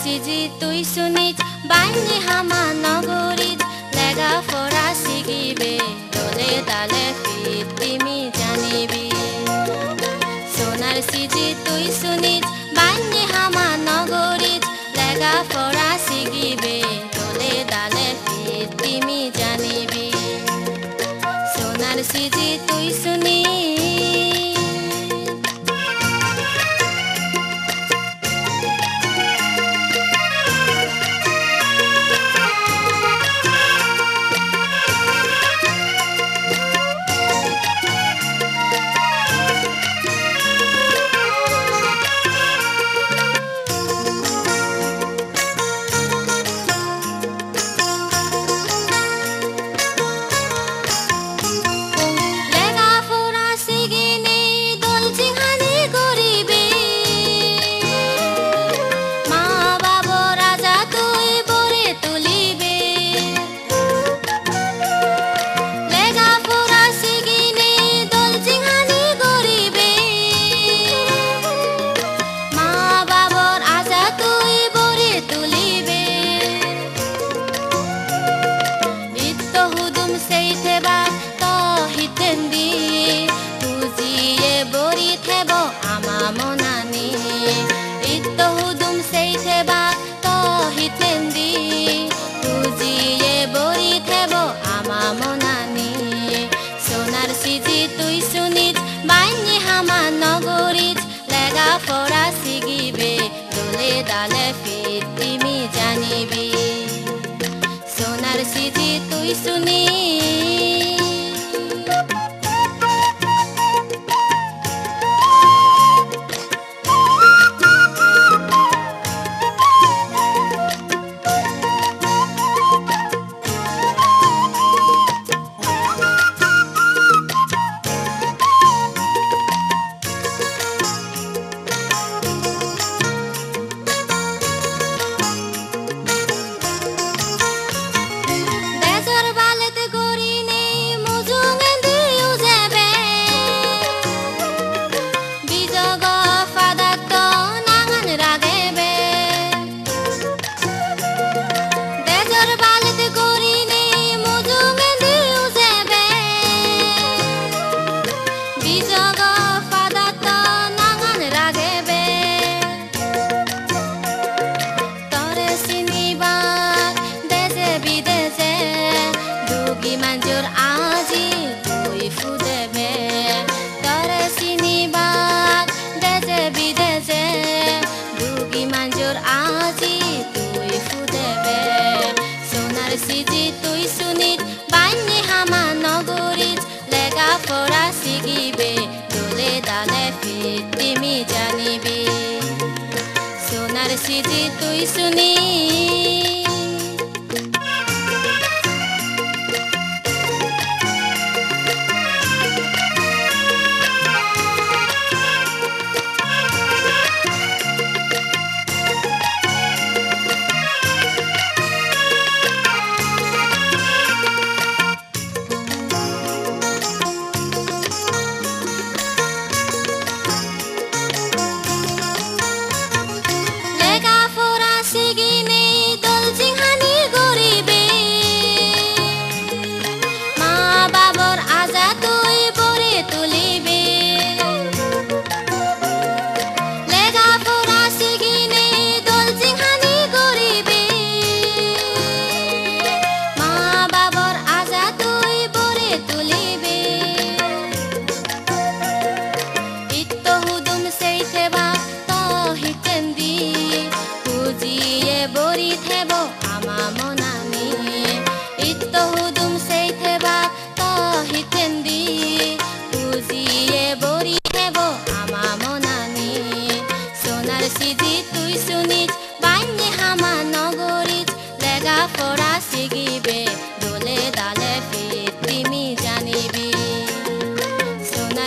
সিজি তুই শুনিছ বাইনি হামা নগরীত লেগা ফরা সিগিবে দলে দালে ফিতিমি জানিবি সোনার সিজি তুই শুনিছ বাইনি হামা নগরীত লেগা ফরা সিগিবে দলে দালে ফিতিমি জানিবি সোনার সিজি তুই শুনি ফরা সিগিবে দলে দালে ফিতিমি জানিবি সোনার সিজি তুই শুনি manjur aji tui fudebe tare sinibak dese bidese dugi manjur aji tui fudebe sonar siji tui sunit baini hama nogorit lega fora sigibe dole dale fitimi janibi sonar siji tui sunit Sigini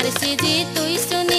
sinar siji tuisun